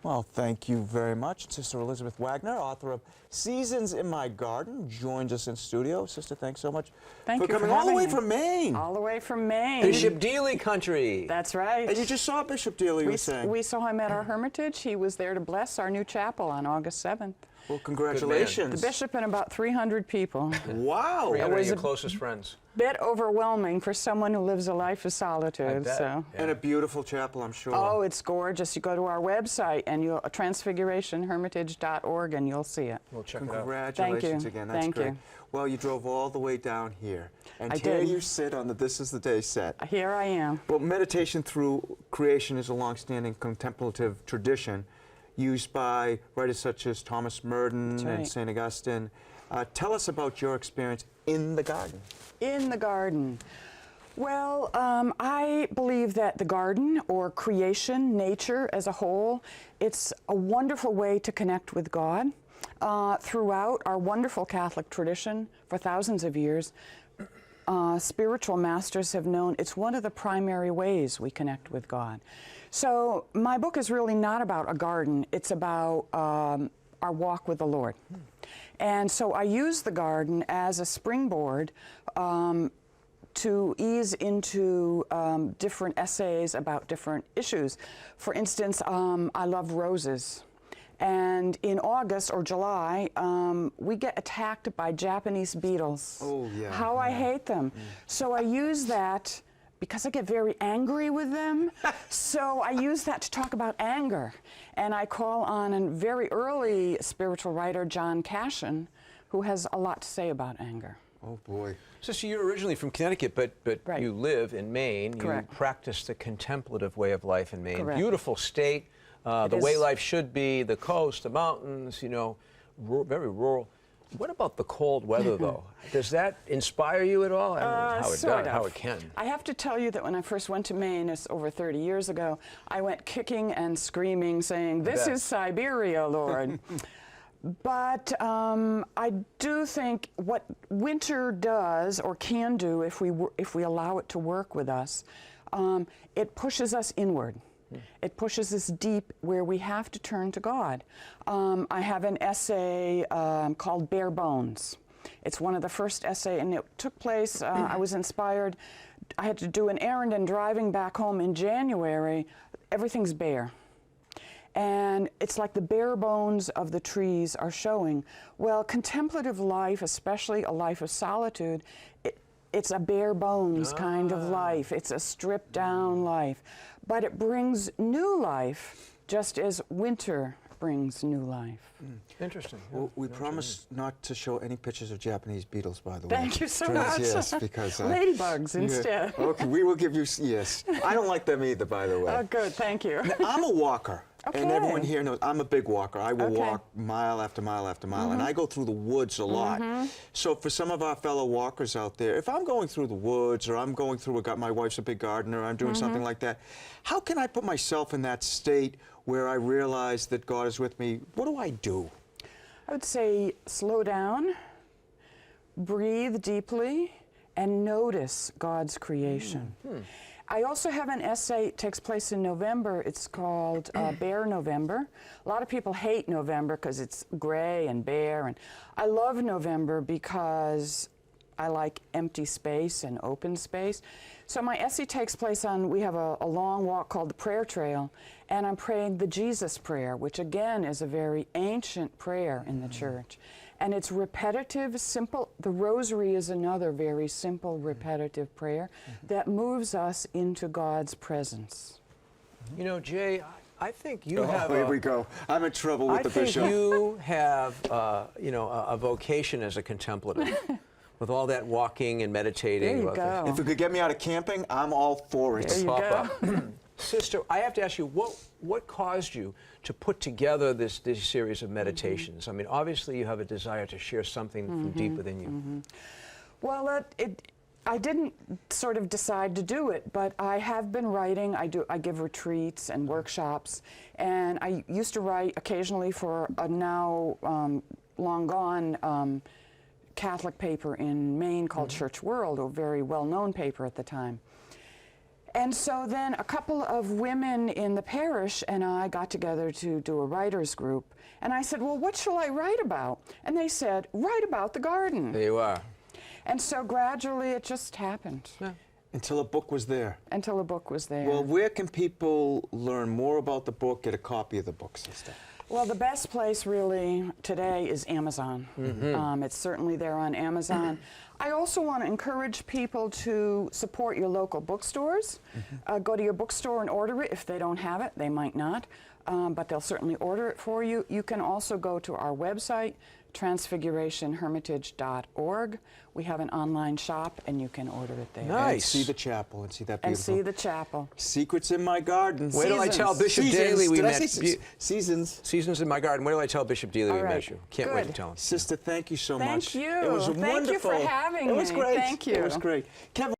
Well, thank you very much. Sister Elizabeth Wagner, author of Seasons in My Garden, joins us in studio. Sister, thanks so much for coming all the way from Maine. All the way from Maine. Bishop Dealey country. That's right. And you just saw Bishop Dealey, you were saying. We saw him at our Hermitage. He was there to bless our new chapel on August 7th. Well, congratulations. The bishop and about 300 people. Wow. 300 of your closest friends. Bit overwhelming for someone who lives a life of solitude. So. And a beautiful chapel, I'm sure. Oh, it's gorgeous. You go to our website and you'll transfigurationhermitage.org and you'll see it. We'll check it out. Congratulations again. That's Thank great. you. Well, you drove all the way down here. And I here did. you sit on the This Is the Day set. Here I am. Well, meditation through creation is a long-standing contemplative tradition used by writers such as Thomas Merton and St. Augustine. Tell us about your experience in the garden. In the garden. Well, I believe that the garden, or creation, nature as a whole, it's a wonderful way to connect with God. Throughout our wonderful Catholic tradition for thousands of years, spiritual masters have known it's one of the primary ways we connect with God. So my book is really not about a garden, it's about our walk with the Lord. And so I use the garden as a springboard to ease into different essays about different issues. For instance, I love roses. And in August or July, we get attacked by Japanese beetles. Oh, yeah. How I hate them. So I use that because I get very angry with them. So I use that to talk about anger. And I call on a very early spiritual writer, John Cashin, who has a lot to say about anger. Oh, boy. So you're originally from Connecticut, but Right. you live in Maine. Correct. You practice the contemplative way of life in Maine. Correct. Beautiful state, the way life should be, the coast, the mountains, you know, very rural. What about the cold weather, though? Does that inspire you at all? I don't know how it does, how it can. I have to tell you that when I first went to Maine, it's over 30 years ago, I went kicking and screaming, saying, "This is Siberia, Lord." But I do think what winter does, or can do, if we allow it to work with us, it pushes us inward. It pushes us deep where we have to turn to God. I have an essay called Bare Bones. It's one of the first essays, and it took place, I was inspired. I had to do an errand, and driving back home in January, everything's bare. And it's like the bare bones of the trees are showing. Well, contemplative life, especially a life of solitude, it's a bare bones kind of life. It's a stripped down life. But it brings new life, just as winter brings new life. Interesting. Well, we promise not to show any pictures of Japanese beetles, by the way. Thank you so much. Yes, because ladybugs instead. Okay, we will give you, yes. I don't like them either, by the way. Oh, good, thank you. Now, I'm a walker. Okay. And everyone here knows I'm a big walker. I will walk mile after mile after mile, and I go through the woods a lot. So for some of our fellow walkers out there, if I'm going through the woods, or I'm going through, my wife's a big gardener, I'm doing something like that, how can I put myself in that state where I realize that God is with me? What do I do? I would say slow down, breathe deeply, and notice God's creation. I also have an essay, it takes place in November. It's called Bare November. A lot of people hate November because it's gray and bare, and I love November because I like empty space and open space. So my essay takes place on, we have a long walk called the Prayer Trail, and I'm praying the Jesus Prayer, which again is a very ancient prayer in the church. And it's repetitive, simple. The Rosary is another very simple, repetitive prayer that moves us into God's presence. You know, Jay, I think you have. Here we go. I'm in trouble with the bishop. I think you have, you know, a vocation as a contemplative, with all that walking and meditating. There you go. If it could get me out of camping, I'm all for it. There you go. Sister, I have to ask you, what caused you to put together this series of meditations? I mean, obviously you have a desire to share something from deep within you. Well, I didn't sort of decide to do it, but I have been writing. I give retreats and workshops, and I used to write occasionally for a now long gone Catholic paper in Maine called Church World, a very well-known paper at the time. And so then a couple of women in the parish and I got together to do a writers group. And I said, well, what shall I write about? And they said, write about the garden. There you are. And so gradually it just happened. Yeah. Until a book was there. Until a book was there. Well, where can people learn more about the book, get a copy of the book, sister? Well, the best place really today is Amazon. It's certainly there on Amazon. I also want to encourage people to support your local bookstores. Go to your bookstore and order it. If they don't have it, they might not, but they'll certainly order it for you. You can also go to our website, transfigurationhermitage.org. We have an online shop, and you can order it there. Nice. And see the chapel and see that And beautiful. see the chapel. Secrets in my garden. Wait till I tell Seasons. Bishop Daly we Did I met. say seasons? Seasons in my garden. Wait till I tell Bishop Daly we All met right. you. Can't wait to Good. tell him. Sister, thank you so much. Thank you. It was Thank you for wonderful. having It was me. great. Thank you. It was great. Kevin.